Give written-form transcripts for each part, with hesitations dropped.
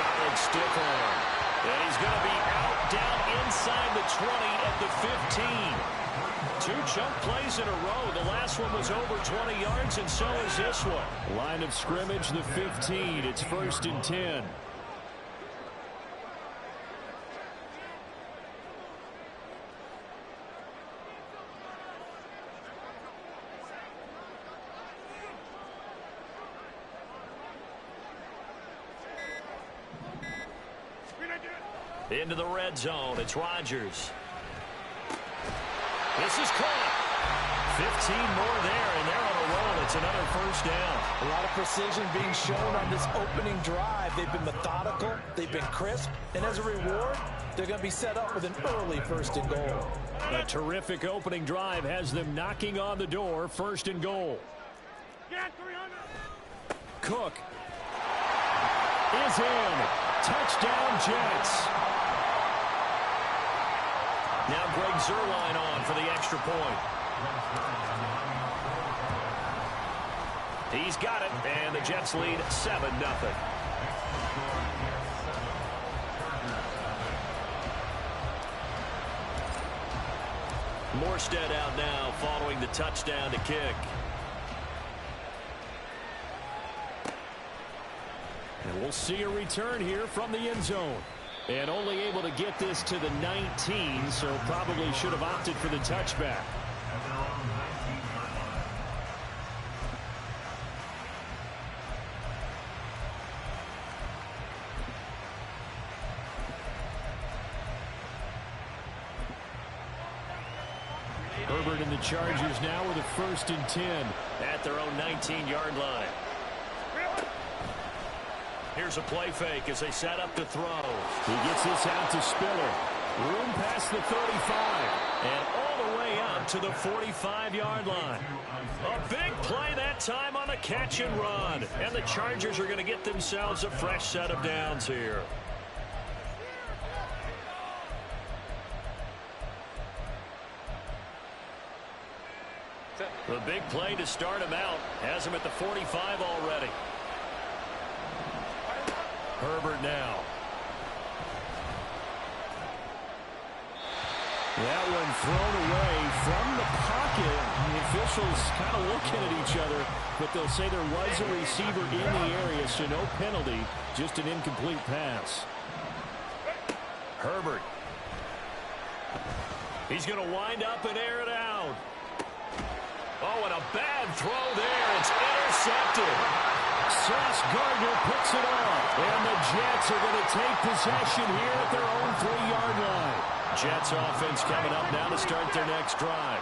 solid stiff arm. And he's going to be out down inside the 20 at the 15. 2 chunk plays in a row. The last one was over 20 yards, and so is this one. Line of scrimmage, the 15. It's 1st and 10. Into the red zone. It's Rodgers. This is caught. 15 more there, and they're on a roll. It's another 1st down. A lot of precision being shown on this opening drive. They've been methodical. They've been crisp. And as a reward, they're going to be set up with an early 1st and goal. A terrific opening drive has them knocking on the door. 1st and goal. Cook is in. Touchdown, Jets. Now Greg Zuerlein on for the extra point. He's got it, and the Jets lead 7-0. Morstead out now following the touchdown to kick. And we'll see a return here from the end zone. And only able to get this to the 19, so probably should have opted for the touchback. Herbert and the Chargers now with a 1st and 10 at their own 19-yard line. Here's a play fake as they set up to throw. He gets this out to Spiller. Room past the 35. And all the way out to the 45-yard line. A big play that time on a catch and run. And the Chargers are going to get themselves a fresh set of downs here. The big play to start him out has him at the 45 already. Herbert now. That one thrown away from the pocket. The officials kind of looking at each other, but they'll say there was a receiver in the area, so no penalty, just an incomplete pass. Herbert. He's going to wind up and air it out. Oh, and a bad throw there. It's intercepted. Sauce Gardner picks it off. And the Jets are going to take possession here at their own 3-yard line. Jets offense coming up now to start their next drive.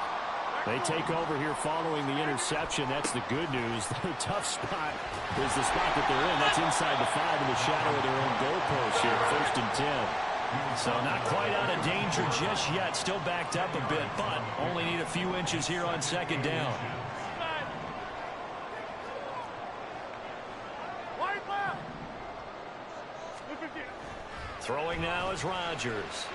They take over here following the interception. That's the good news. Their tough spot is the spot that they're in. That's inside the 5 in the shadow of their own goalpost here. 1st and 10. So not quite out of danger just yet. Still backed up a bit, but only need a few inches here on 2nd down. Throwing now is Rodgers.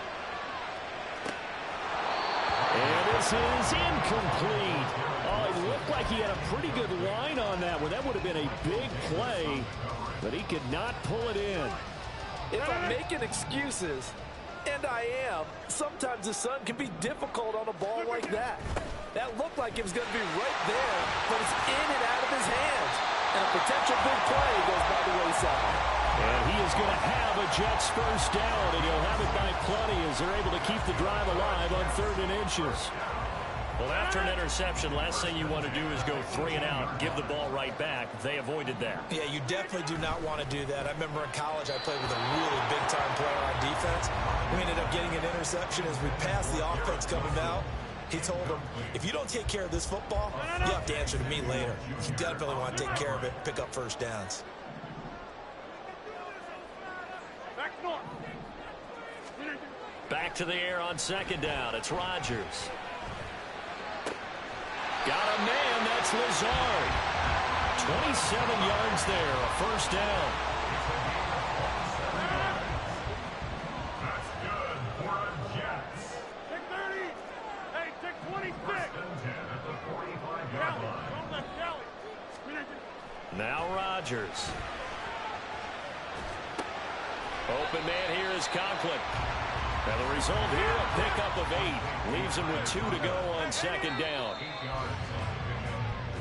And this is incomplete. Oh, it looked like he had a pretty good line on that one. That would have been a big play, but he could not pull it in. If I'm making excuses, and I am, sometimes the sun can be difficult on a ball like that. That looked like it was going to be right there, but it's in and out of his hands. And a potential big play goes by the wayside. And he is going to have a Jets 1st down, and he'll have it by plenty as they're able to keep the drive alive on 3rd and inches. Well, after an interception, last thing you want to do is go 3 and out, give the ball right back. They avoided that. Yeah, you definitely do not want to do that. I remember in college I played with a really big-time player on defense. We ended up getting an interception as we passed the offense coming out. He told him, if you don't take care of this football, you have to answer to me later. You definitely want to take care of it, pick up 1st downs. Back to the air on 2nd down. It's Rodgers. Got a man. That's Lazard. 27 yards there. A 1st down. That's good for a Jets. Take 30. Hey, take 26. At the 45-yard line. Now Rodgers. Open man here is Conklin. And the result here, a pickup of 8. Leaves him with 2 to go on second down.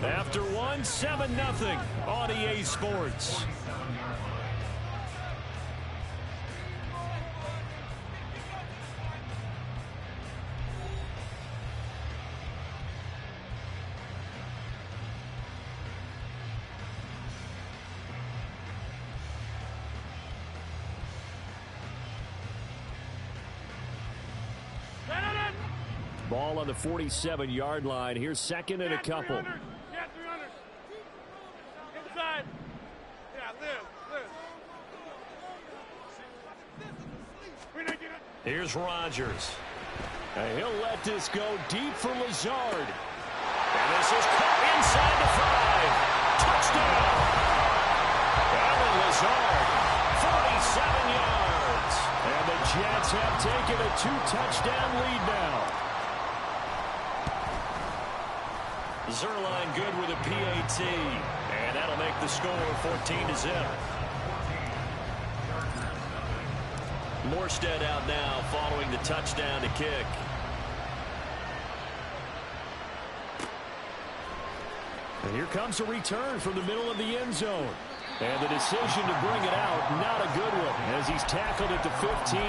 After one, 7-0 on EA Sports. Ball on the 47-yard line. Here's second and a couple. Yeah, 300. Inside. Yeah, live. Here's Rodgers. And he'll let this go deep for Lazard. And this is caught inside the 5. Touchdown. Allen Lazard, 47 yards. And the Jets have taken a 2-touchdown lead now. Zuerlein good with a PAT, and that'll make the score 14-0. Morstead out now following the touchdown to kick. And here comes a return from the middle of the end zone. And the decision to bring it out, not a good one, as he's tackled at the 15.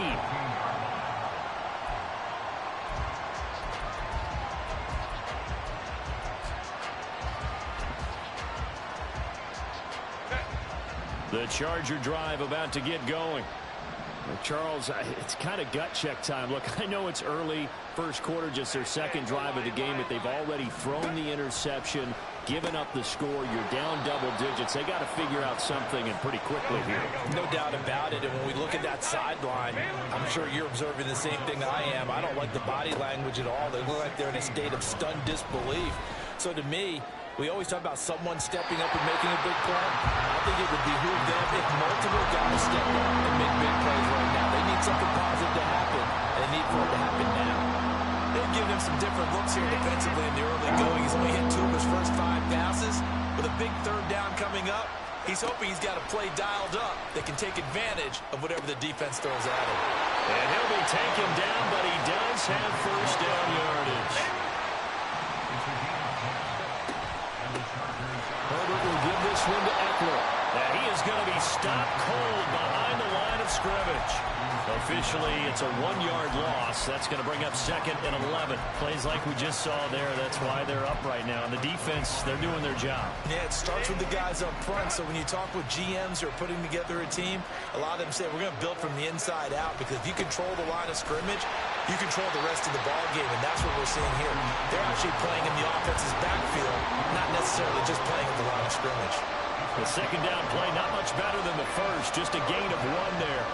The Charger drive about to get going. Charles, it's kind of gut check time. Look, I know it's early, first quarter, just their second drive of the game, but they've already thrown the interception, given up the score. You're down double digits. They got to figure out something, and pretty quickly here. No doubt about it. And when we look at that sideline, I'm sure you're observing the same thing I am. I don't like the body language at all. They look like they're in a state of stunned disbelief. So to me, we always talk about someone stepping up and making a big play. I think it would behoove them if multiple guys step up and make big plays right now. They need something positive to happen, and they need for it to happen now. They've given him some different looks here defensively in the early going. He's only hit 2 of his first 5 passes. With a big third down coming up, he's hoping he's got a play dialed up that can take advantage of whatever the defense throws at him. And he'll be taken down, but he does have first down yardage. Herbert will give this one to Eckler. And he is going to be stopped cold behind the line of scrimmage. Officially, it's a 1-yard loss. That's going to bring up second and 11. Plays like we just saw there. That's why they're up right now. And the defense, they're doing their job. Yeah, it starts with the guys up front. So when you talk with GMs who are putting together a team, a lot of them say we're going to build from the inside out, because if you control the line of scrimmage, you control the rest of the ball game, and that's what we're seeing here. They're actually playing in the offense's backfield, not necessarily just playing at the line of scrimmage. The second down play, not much better than the first. Just a gain of 1 there.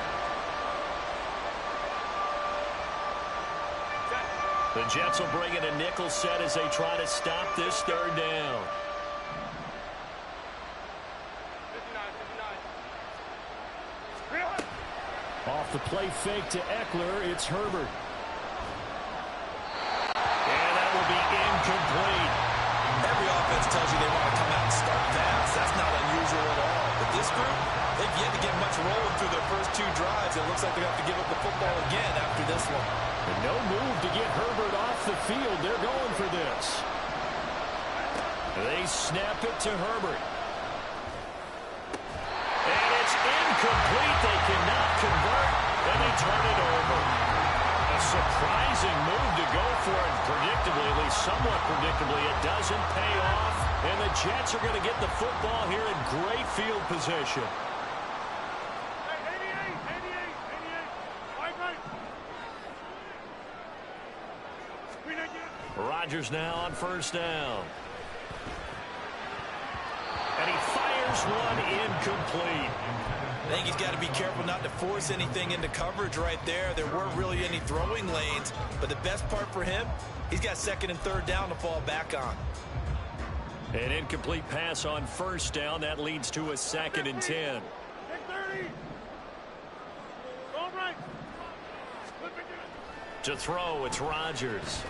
The Jets will bring in a nickel set as they try to stop this third down. Off the play fake to Eckler, it's Herbert. And that will be incomplete. Every offense tells you they want to come out and start fast. That's not unusual at all. But this group, they've yet to get much rolling through their first 2 drives. It looks like they have to give up the football again after this one. And no move to get Herbert off the field. They're going for this. They snap it to Herbert. And it's incomplete. They cannot convert, and they turn it over. A surprising move to go for it. Predictably, at least somewhat predictably, it doesn't pay off. And the Jets are going to get the football here in great field position. Rodgers now on first down. And he fires one incomplete. I think he's got to be careful not to force anything into coverage right there. There weren't really any throwing lanes, but the best part for him, he's got second and third down to fall back on. An incomplete pass on first down. That leads to a 2nd and 10. To throw, it's Rodgers.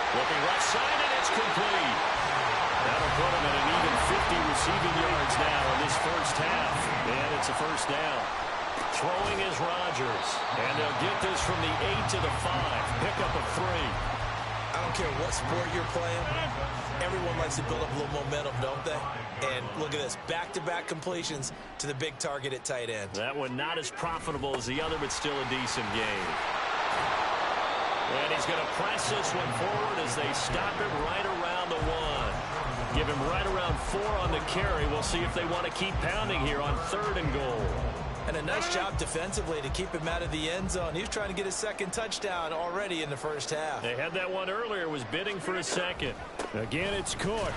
Looking left side, and it's complete. That'll put him at an even 50 receiving yards now in this first half. And it's a first down. Throwing is Rodgers. And they'll get this from the 8 to the 5. Pickup of 3. I don't care what sport you're playing. Everyone likes to build up a little momentum, don't they? And look at this. Back-to-back completions to the big target at tight end. That one not as profitable as the other, but still a decent game. And he's going to press this one forward as they stop it right around the 1. Give him right around 4 on the carry. We'll see if they want to keep pounding here on 3rd and goal. And a nice job defensively to keep him out of the end zone. He was trying to get his second touchdown already in the first half. They had that one earlier, was bidding for a second. Again, it's Cook.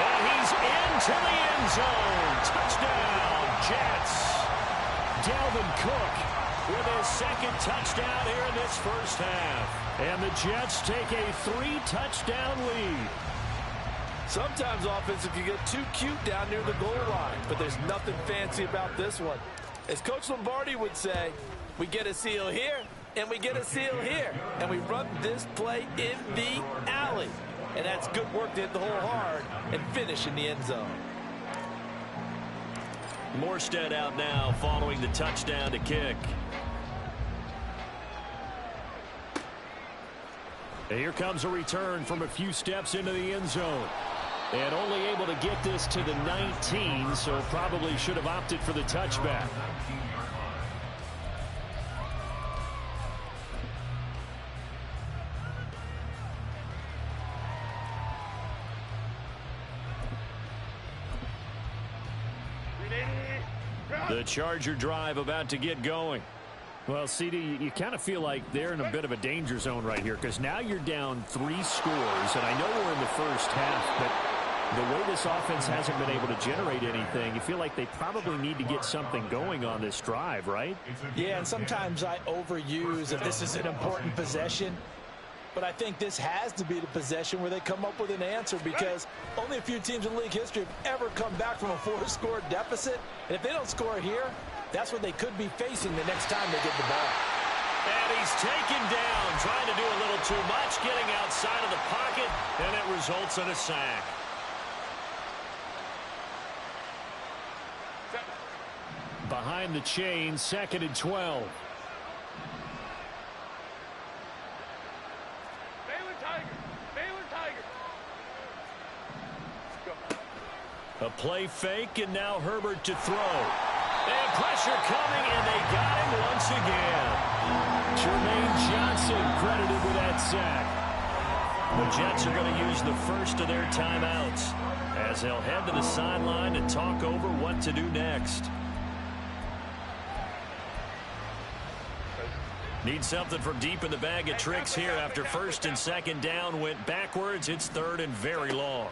And he's into the end zone. Touchdown, Jets. Dalvin Cook with his second touchdown here in this first half. And the Jets take a 3-touchdown lead. Sometimes offensive you get too cute down near the goal line, but there's nothing fancy about this one. As Coach Lombardi would say, we get a seal here, and we get a seal here, and we run this play in the alley. And that's good work to hit the hole hard and finish in the end zone. Morstead out now following the touchdown to kick. And here comes a return from a few steps into the end zone. And only able to get this to the 19, so probably should have opted for the touchback. The Charger drive about to get going. Well, CD, you kind of feel like they're in a bit of a danger zone right here because now you're down 3 scores, and I know we're in the first half, but the way this offense hasn't been able to generate anything, you feel like they probably need to get something going on this drive, right? Yeah, and sometimes I overuse if this is an important possession. But I think this has to be the possession where they come up with an answer because only a few teams in league history have ever come back from a 4-score deficit. And if they don't score here, that's what they could be facing the next time they get the ball. And he's taken down, trying to do a little too much, getting outside of the pocket, and it results in a sack. Behind the chain, 2nd and 12. A play fake, and now Herbert to throw. And pressure coming, and they got him once again. Jermaine Johnson credited with that sack. The Jets are going to use the first of their timeouts as they'll head to the sideline to talk over what to do next. Need something from deep in the bag of tricks here after 1st and 2nd down went backwards. It's 3rd and very long.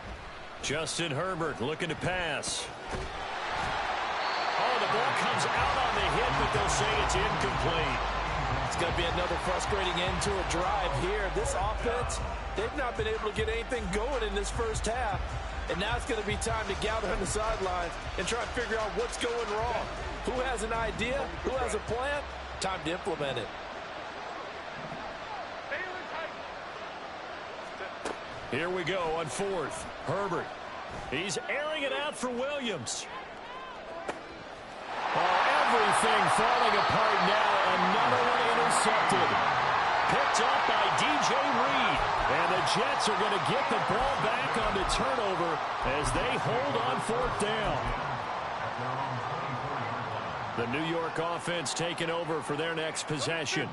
Justin Herbert looking to pass. Oh, the ball comes out on the hit, but they'll say it's incomplete. It's going to be another frustrating end to a drive here. This offense, they've not been able to get anything going in this first half. And now it's going to be time to gather on the sidelines and try to figure out what's going wrong. Who has an idea? Who has a plan? Time to implement it. Here we go on 4th. Herbert. He's airing it out for Williams. Oh, everything falling apart now. Another one intercepted. Picked up by DJ Reed. And the Jets are going to get the ball back on the turnover as they hold on 4th down. The New York offense taking over for their next possession.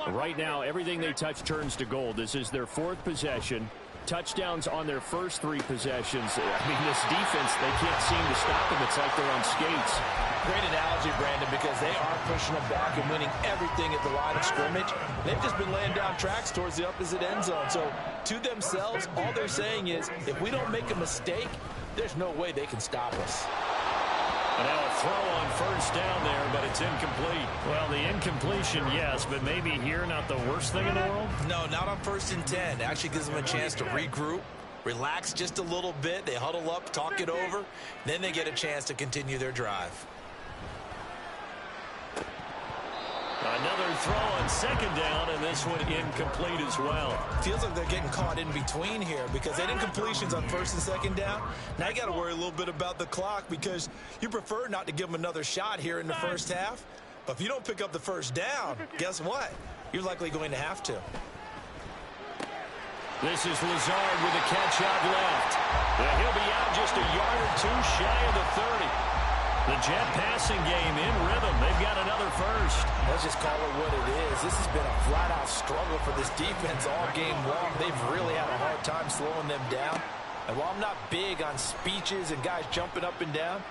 Right now, everything they touch turns to gold. This is their 4th possession. Touchdowns on their first 3 possessions. I mean, this defense, they can't seem to stop them. It's like they're on skates. Great analogy, Brandon, because they are pushing them back and winning everything at the line of scrimmage. They've just been laying down tracks towards the opposite end zone. So, to themselves, all they're saying is, if we don't make a mistake, there's no way they can stop us. And now a throw on 1st down there, but it's incomplete. Well, the incompletion, yes, but maybe here not the worst thing in the world? No, not on 1st and 10. Actually gives them a chance to regroup, relax just a little bit. They huddle up, talk it over. Then they get a chance to continue their drive. Another throw on second down, and this one incomplete as well. Feels like they're getting caught in between here because they didn't completions on first and second down. Now you got to worry a little bit about the clock because you prefer not to give them another shot here in the first half. But if you don't pick up the first down, guess what? You're likely going to have to. This is Lazard with a catch out left. He'll be out just a yard or two shy of the 30. The Jet passing game in rhythm. They've got another first. Let's just call it what it is. This has been a flat-out struggle for this defense all game long. They've really had a hard time slowing them down. And while I'm not big on speeches and guys jumping up and down,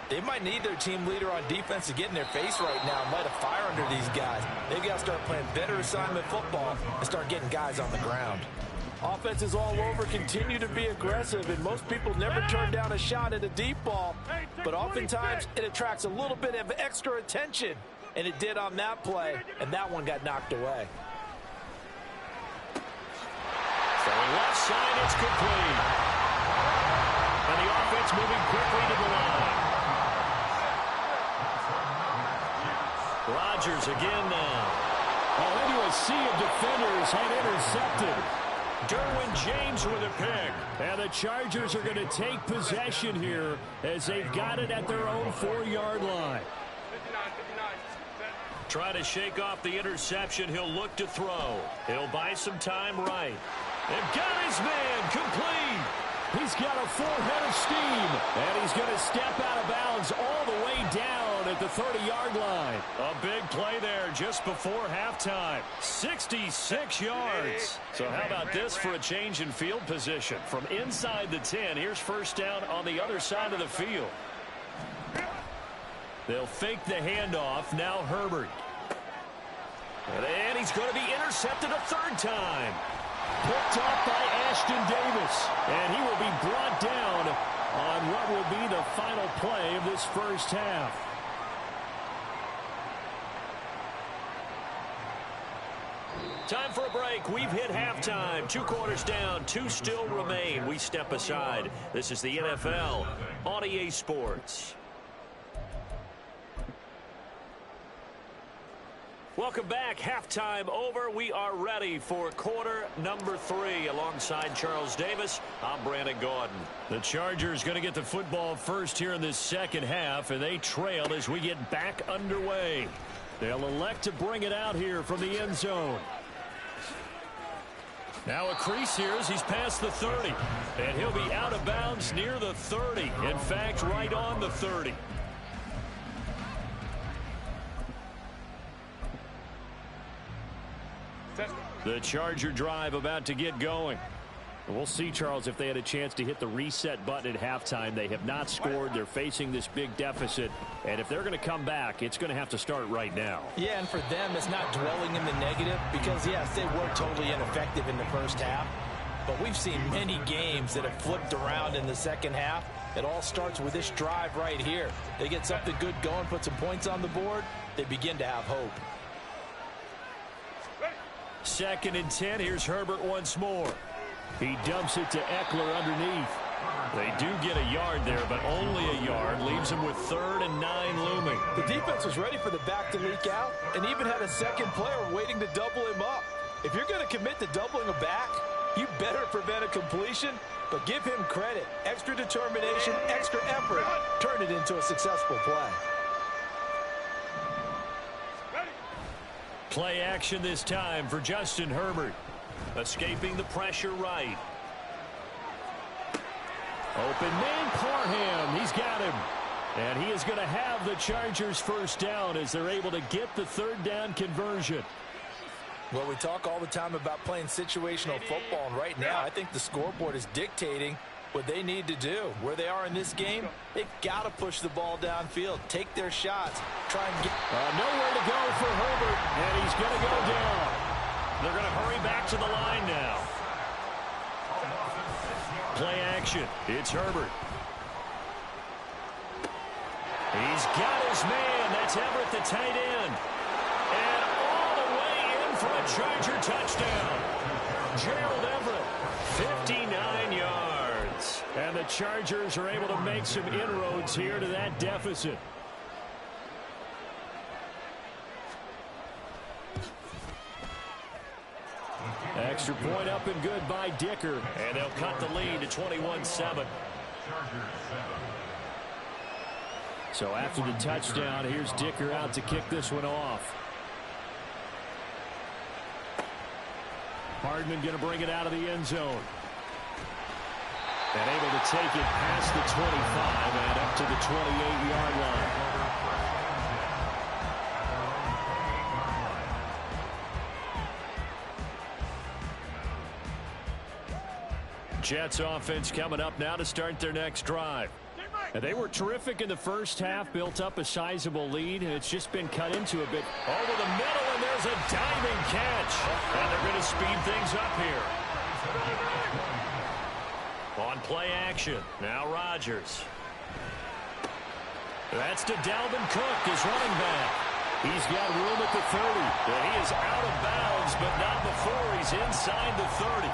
they might need their team leader on defense to get in their face right now and light a fire under these guys. They've got to start playing better assignment football and start getting guys on the ground. Offenses all over continue to be aggressive, and most people never turn down a shot at a deep ball. But oftentimes, it attracts a little bit of extra attention, and it did on that play, and that one got knocked away. Throwing left side, it's complete. And the offense moving quickly to the line. Rodgers again now. Into a sea of defenders and intercepted. Derwin James with a pick. And the Chargers are going to take possession here as they've got it at their own 4-yard line. Try to shake off the interception. He'll look to throw. He'll buy some time right. They've got his man complete. He's got a full head of steam. And he's going to step out of bounds all the way down at the 30-yard line. A big play there just before halftime. 66 yards. So how about this for a change in field position? From inside the 10, here's first down on the other side of the field. They'll fake the handoff. Now Herbert. And he's going to be intercepted a third time. Picked off by Ashton Davis. And he will be brought down on what will be the final play of this first half. Time for a break. We've hit halftime. 2 quarters down. 2 still remain. We step aside. This is the NFL on EA Sports. Welcome back. Halftime over. We are ready for quarter number 3. Alongside Charles Davis, I'm Brandon Gaudin. The Chargers going to get the football first here in this second half, and they trail as we get back underway. They'll elect to bring it out here from the end zone. Now a crease here as he's past the 30. And he'll be out of bounds near the 30. In fact, right on the 30. The Charger drive about to get going. We'll see, Charles, if they had a chance to hit the reset button at halftime. They have not scored. They're facing this big deficit. And if they're going to come back, it's going to have to start right now. Yeah, and for them, it's not dwelling in the negative because, yes, they were totally ineffective in the first half. But we've seen many games that have flipped around in the second half. It all starts with this drive right here. They get something good going, put some points on the board, they begin to have hope. 2nd and 10. Here's Herbert once more. He dumps it to Eckler underneath. They do get a yard there, but only a yard. Leaves him with 3rd and 9 looming. The defense was ready for the back to leak out and even had a second player waiting to double him up. If you're going to commit to doubling a back, you better prevent a completion, but give him credit. Extra determination, extra effort, turn it into a successful play. Play action this time for Justin Herbert. Escaping the pressure right. Open man Parham. He's got him. And he is going to have the Chargers first down as they're able to get the 3rd down conversion. Well, we talk all the time about playing situational football, and right now I think the scoreboard is dictating what they need to do. Where they are in this game, they've got to push the ball downfield, take their shots, try and get... Nowhere to go for Herbert, and he's going to go down. They're going to hurry back to the line now. Play action. It's Herbert. He's got his man. That's Everett, the tight end. And all the way in for a Charger touchdown. Gerald Everett, 59 yards. And the Chargers are able to make some inroads here to that deficit. extra point up and good by Dicker. And they'll cut the lead to 21-7. So after the touchdown, here's Dicker out to kick this one off. Hardman going to bring it out of the end zone. And able to take it past the 25 and up to the 28-yard line. Jets offense coming up now to start their next drive. And they were terrific in the first half, built up a sizable lead, and it's just been cut into a bit. Over the middle, and there's a diving catch. And they're going to speed things up here. On play action, now Rodgers. That's to Dalvin Cook, his running back. He's got room at the 30. And he is out of bounds, but not before he's inside the 30.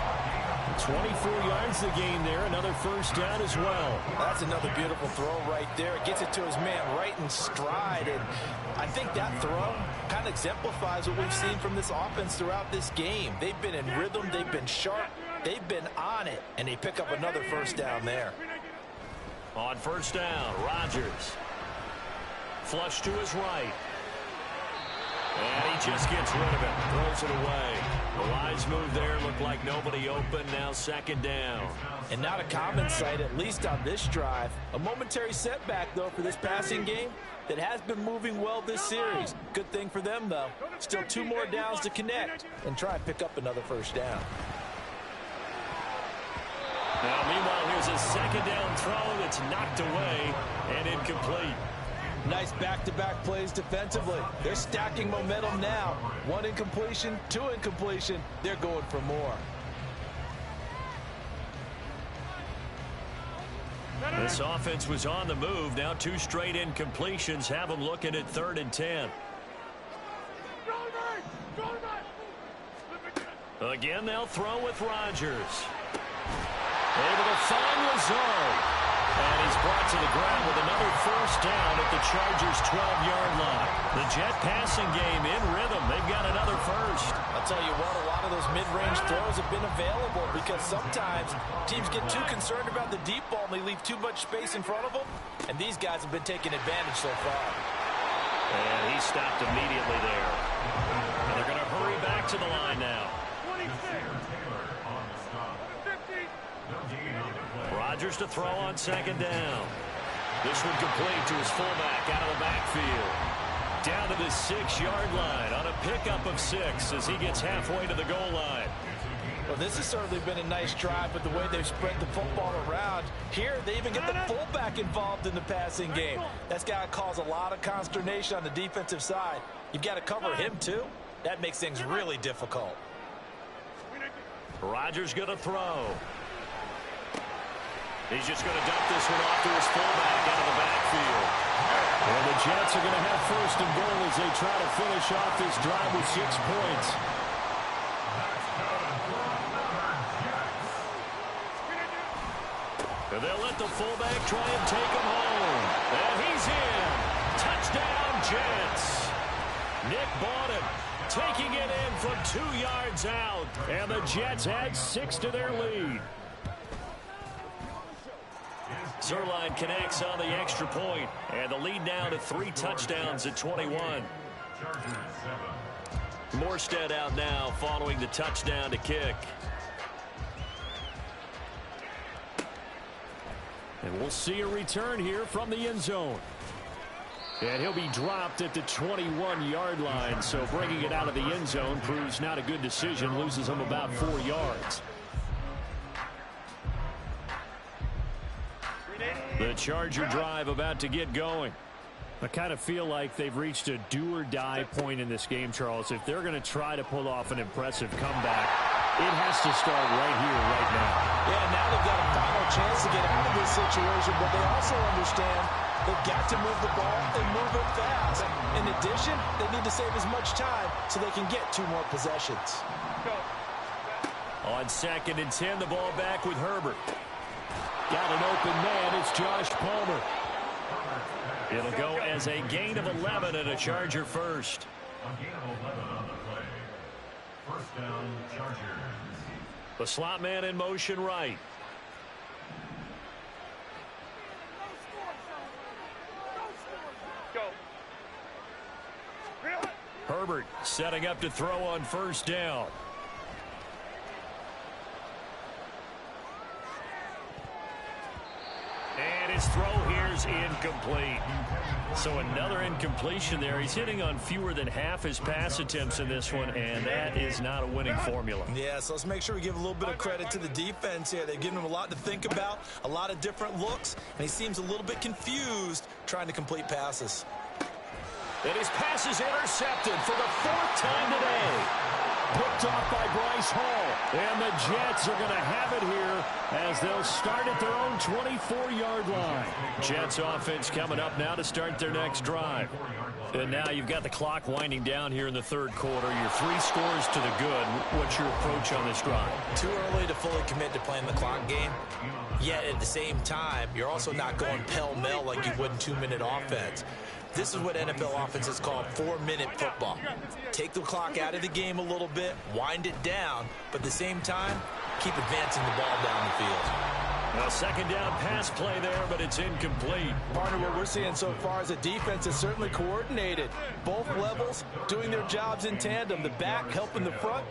24 yards the game there, another first down as well. That's another beautiful throw right there. It gets it to his man right in stride, and I think that throw kind of exemplifies what we've seen from this offense throughout this game. They've been in rhythm, they've been sharp, they've been on it, and they pick up another first down there. On first down, Rodgers. Flush to his right. And he just gets rid of it, throws it away. The wise move there, looked like nobody open, now second down. And not a common sight, at least on this drive. A momentary setback, though, for this passing game that has been moving well this series. Good thing for them, though. Still 2 more downs to connect and try and pick up another first down. Now, meanwhile, here's a second down throw that's knocked away and incomplete. Nice back-to-back plays defensively. They're stacking momentum now. 1 incompletion, 2 incompletion. They're going for more. This offense was on the move. Now 2 straight incompletions have them looking at 3rd and 10. Again, they'll throw with Rodgers. Able to find Lazard. And he's brought to the ground with another first down at the Chargers' 12-yard line. The Jet passing game in rhythm. They've got another first. I'll tell you what, a lot of those mid-range throws have been available because sometimes teams get too concerned about the deep ball and they leave too much space in front of them. And these guys have been taking advantage so far. And he stopped immediately there. And they're going to hurry back to the line now. Rodgers to throw on second down. This one complete to his fullback out of the backfield. Down to the 6-yard line on a pickup of 6 as he gets halfway to the goal line. Well, this has certainly been a nice drive, but the way they've spread the football around. Here, they even get the fullback involved in the passing game. That's got to cause a lot of consternation on the defensive side. You've got to cover him, too. That makes things really difficult. Rodgers going to throw. He's just going to dump this one off to his fullback out of the backfield. And the Jets are going to have first and goal as they try to finish off this drive with 6 points. And they'll let the fullback try and take him home. And he's in. Touchdown, Jets. Nick Bawden taking it in from 2 yards out. And the Jets add 6 to their lead. Zuerlein connects on the extra point, and the lead now to 3 touchdowns at 21. Morstead out now following the touchdown to kick. And we'll see a return here from the end zone. And he'll be dropped at the 21-yard line, so bringing it out of the end zone proves not a good decision, loses him about 4 yards. The Charger drive about to get going. I kind of feel like they've reached a do-or-die point in this game, Charles. If they're going to try to pull off an impressive comeback, it has to start right here, right now. Yeah, now they've got a final chance to get out of this situation, but they also understand they've got to move the ball and move it fast. In addition, they need to save as much time so they can get 2 more possessions. On 2nd and 10, the ball back with Herbert. Got an open man. It's Josh Palmer. It'll go as a gain of 11 and a Charger first. First down, Chargers. The slot man in motion right. Herbert setting up to throw on first down. And his throw here is incomplete. So another incompletion there. He's hitting on fewer than half his pass attempts in this one, and that is not a winning formula. Yeah, so let's make sure we give a little bit of credit to the defense here. They've given him a lot to think about, a lot of different looks, and he seems a little bit confused trying to complete passes. And his pass is intercepted for the 4th time today. Picked off by Bryce Hall. And the Jets are going to have it here as they'll start at their own 24-yard line. Jets offense coming up now to start their next drive. And now you've got the clock winding down here in the third quarter. You're 3 scores to the good. What's your approach on this drive? Too early to fully commit to playing the clock game. Yet at the same time, you're also not going pell-mell like you would in 2-minute offense. This is what NFL offenses call 4-minute football. Take the clock out of the game a little bit, wind it down, but at the same time, keep advancing the ball down the field. A second down pass play there, but it's incomplete. Partner, what we're seeing so far is the defense is certainly coordinated. Both levels doing their jobs in tandem. The back helping the front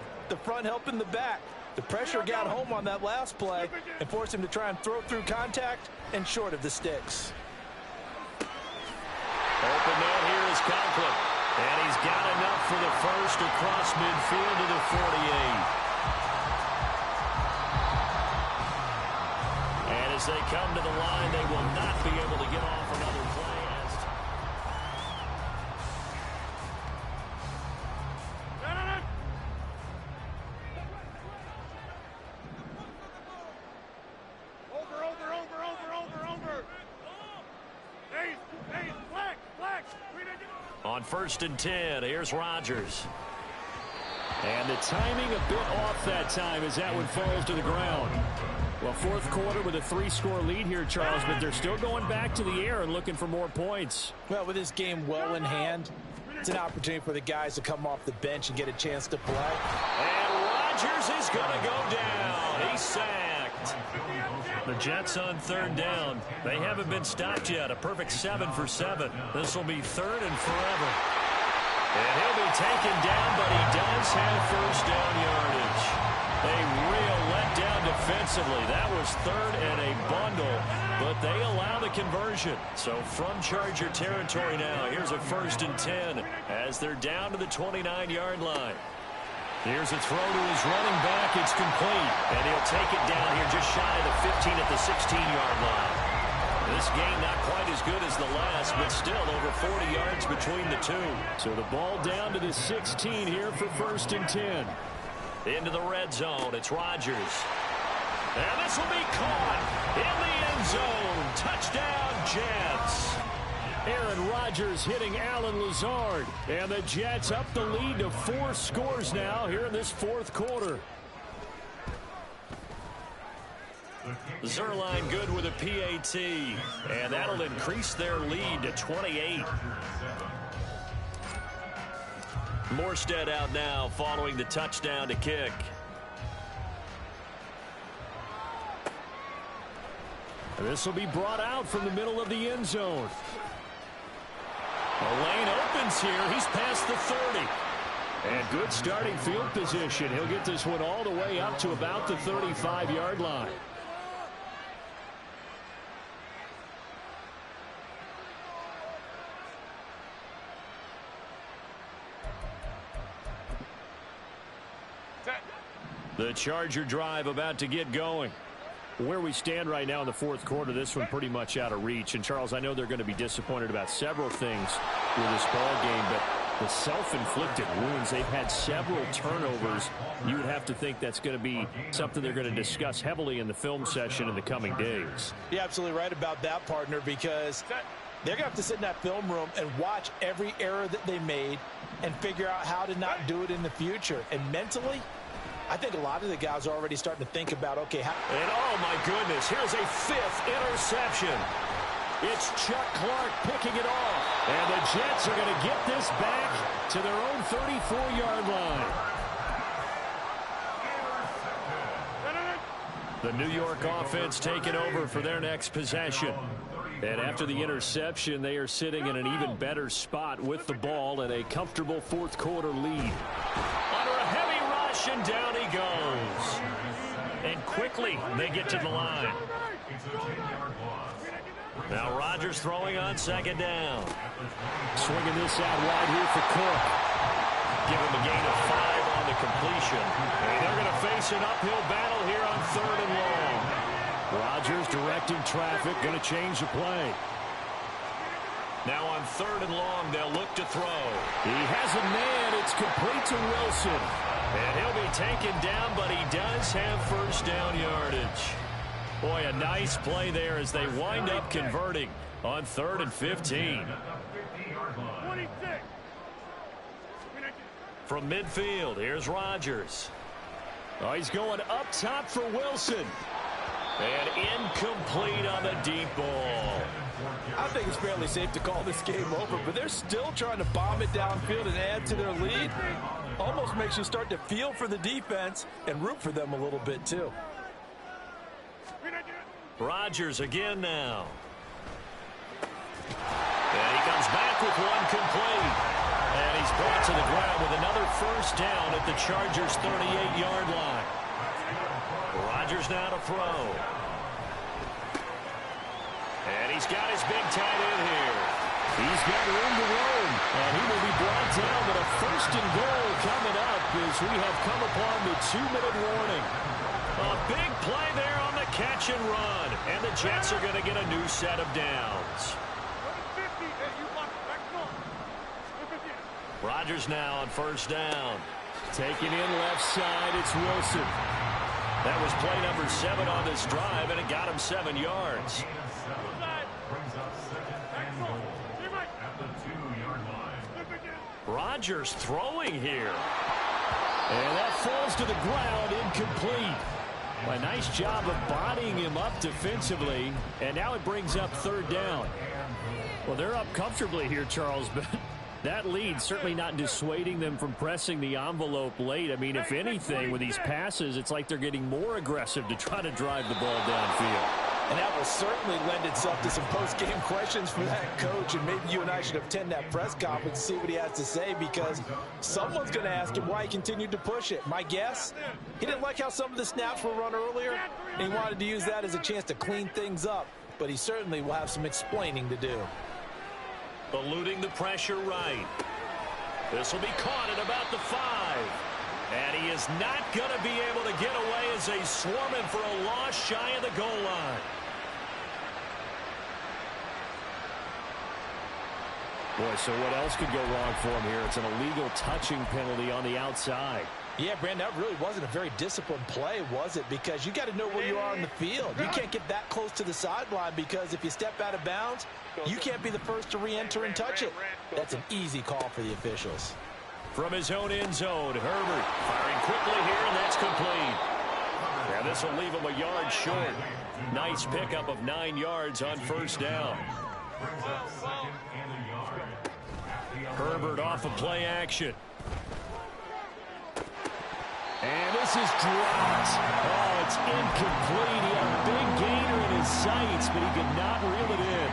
helping the back. The pressure got home on that last play and forced him to try and throw through contact and short of the sticks. Open man here is Conklin. And he's got enough for the first across midfield to the 48. And as they come to the line, they will not be able to get off another play. On 1st and 10, here's Rodgers. And the timing a bit off that time as that one falls to the ground. Well, 4th quarter with a 3-score lead here, Charles, but they're still going back to the air and looking for more points. Well, with this game well in hand, it's an opportunity for the guys to come off the bench and get a chance to play. And Rodgers is going to go down. He's sacked. The Jets on 3rd down. They haven't been stopped yet. A perfect 7 for 7. This will be 3rd and forever. And he'll be taken down, but he does have first down yardage. A real letdown defensively. That was 3rd and a bundle, but they allow the conversion. So from Charger territory now, here's a 1st and 10 as they're down to the 29-yard line. Here's a throw to his running back. It's complete. And he'll take it down here just shy of the 15 at the 16-yard line. This game not quite as good as the last, but still over 40 yards between the two. So the ball down to the 16 here for 1st and 10. Into the red zone. It's Rodgers. And this will be caught in the end zone. Touchdown, Jets. Aaron Rodgers hitting Allen Lazard. And the Jets up the lead to 4 scores now here in this 4th quarter. Zerline good with a PAT. And that'll increase their lead to 28. Morstead out now following the touchdown to kick. This will be brought out from the middle of the end zone. The lane opens here. He's past the 30. And good starting field position. He'll get this one all the way up to about the 35-yard line. The Charger drive about to get going. Where we stand right now in the 4th quarter, this one pretty much out of reach. And, Charles, I know they're going to be disappointed about several things with this ball game, but the self-inflicted wounds, they've had several turnovers. You would have to think that's going to be something they're going to discuss heavily in the film session in the coming days. You're absolutely right about that, partner, because they're going to have to sit in that film room and watch every error that they made and figure out how to not do it in the future. And mentally, I think a lot of the guys are already starting to think about, okay, how... And, oh, my goodness, here's a 5th interception. It's Chuck Clark picking it off. And the Jets are going to get this back to their own 34-yard line. The New York offense taking over for their next possession. And after the interception, they are sitting in an even better spot with the ball and a comfortable fourth quarter lead. Under a heavy rush, and down he goes. And quickly, they get to the line. Now Rodgers throwing on second down. Swinging this out wide here for Cook. Give him a gain of 5 on the completion. And they're going to face an uphill battle here on 3rd and long. Rodgers directing traffic, going to change the play. Now on 3rd and long, they'll look to throw. He has a man. It's complete to Wilson. And he'll be taken down, but he does have first down yardage. Boy, a nice play there as they wind up converting on 3rd and 15. From midfield, here's Rodgers. Oh, he's going up top for Wilson. And incomplete on the deep ball. I think it's fairly safe to call this game over, but they're still trying to bomb it downfield and add to their lead. Almost makes you start to feel for the defense and root for them a little bit, too. Rodgers again now. And he comes back with one complete. And he's brought to the ground with another first down at the Chargers' 38-yard line. Rodgers now to throw. And he's got his big tight end here. He's got room to roam. And he will be brought down, but a first and goal coming up as we have come upon the 2-minute warning. A big play there on the catch and run. And the Jets are going to get a new set of downs. Rodgers now on first down. Taking in left side, it's Wilson. That was play number 7 on this drive, and it got him 7 yards. Rodgers throwing here. And that falls to the ground, incomplete. A nice job of bodying him up defensively, and now it brings up 3rd down. Well, they're up comfortably here, Charles, but that lead certainly not dissuading them from pressing the envelope late. I mean, if anything, with these passes, it's like they're getting more aggressive to try to drive the ball downfield. And that will certainly lend itself to some post-game questions for that coach. And maybe you and I should attend that press conference and see what he has to say, because someone's going to ask him why he continued to push it. My guess, he didn't like how some of the snaps were run earlier, and he wanted to use that as a chance to clean things up. But he certainly will have some explaining to do. Eluding the pressure right. This will be caught at about the 5. And he is not going to be able to get away as they swarm him for a loss shy of the goal line. Boy, so what else could go wrong for him here? It's an illegal touching penalty on the outside. Yeah, Brandon, that really wasn't a very disciplined play, was it? Because you got to know where you are on the field. You can't get that close to the sideline, because if you step out of bounds, you can't be the first to re-enter and touch it. That's an easy call for the officials. From his own end zone, Herbert firing quickly here, and that's complete. And this will leave him a yard short. Nice pickup of 9 yards on first down. Herbert off of play action. And this is dropped. Oh, it's incomplete. He had a big gainer in his sights, but he could not reel it in.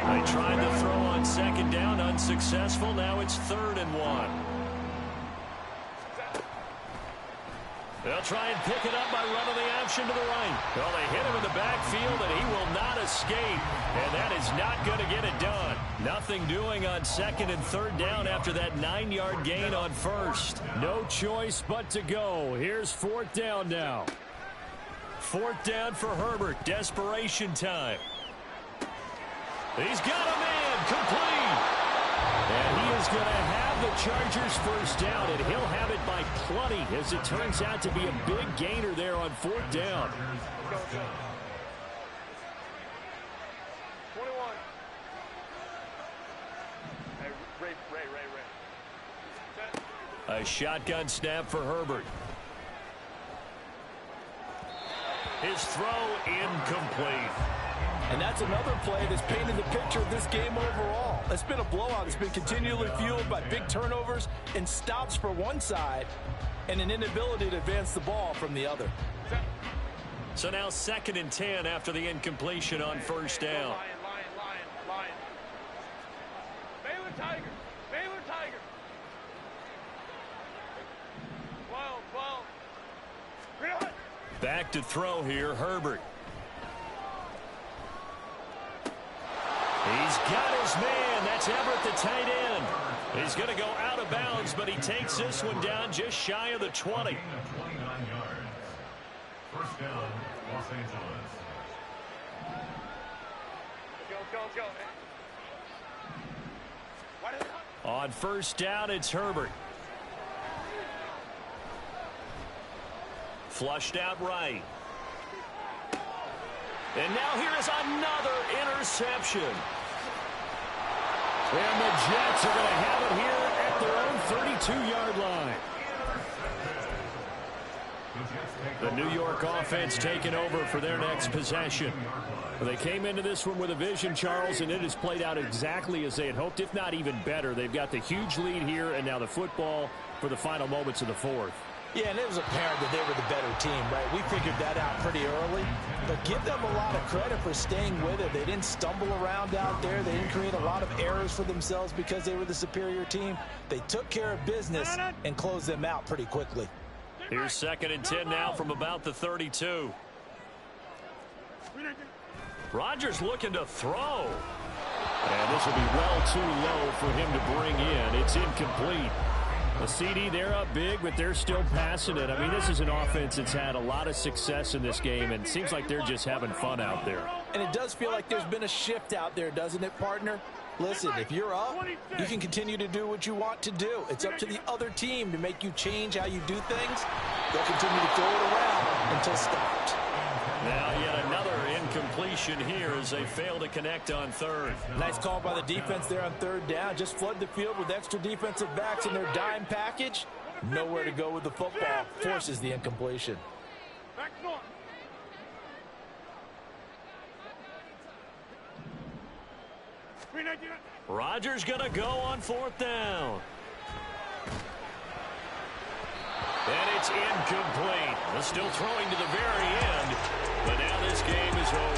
They tried to throw on second down, unsuccessful. Now it's 3rd and 1. They'll try and pick it up by running the option to the right. Well, they hit him in the backfield, and he will not escape. And that is not going to get it done. Nothing doing on 2nd and 3rd down after that 9-yard gain on 1st. No choice but to go. Here's 4th down now. 4th down for Herbert. Desperation time. He's got a man. Complete. And he is going to have the Chargers first down, and he'll have it by plenty, as it turns out to be a big gainer there on 4th down. 21. Hey, A shotgun snap for Herbert. His throw incomplete. And that's another play that's painted the picture of this game overall. It's been a blowout. It's been continually fueled by big turnovers and stops for one side and an inability to advance the ball from the other. So now 2nd and 10 after the incompletion on first down. Lion. Baylor Tiger. Back to throw here, Herbert. He's got his man. That's Everett, the tight end. He's going to go out of bounds, but he takes this one down just shy of the 20. 29 yards. First down, Los Angeles. Let's go. On first down, it's Herbert. Flushed out right. And now here is another interception. And the Jets are going to have it here at their own 32-yard line. The New York offense taking over for their next possession. They came into this one with a vision, Charles, and it has played out exactly as they had hoped, if not even better. They've got the huge lead here, and now the football for the final moments of the fourth. Yeah, and it was apparent that they were the better team, right? We figured that out pretty early. But give them a lot of credit for staying with it. They didn't stumble around out there. They didn't create a lot of errors for themselves because they were the superior team. They took care of business and closed them out pretty quickly. Here's 2nd and 10 now from about the 32. Rodgers looking to throw. And this will be well too low for him to bring in. It's incomplete. The CD, they're up big, but they're still passing it. I mean, this is an offense that's had a lot of success in this game, and it seems like they're just having fun out there. And it does feel like there's been a shift out there, doesn't it, partner? Listen, if you're up, you can continue to do what you want to do. It's up to the other team to make you change how you do things. They'll continue to throw it around until stopped. Now yet another incompletion here as they fail to connect on third. Nice call by the defense there on third down. Just flood the field with extra defensive backs in their dime package. Nowhere to go with the football. Forces the incompletion. Back north. Rodgers going to go on 4th down. And it's incomplete. Still throwing to the very end, but now this game is over.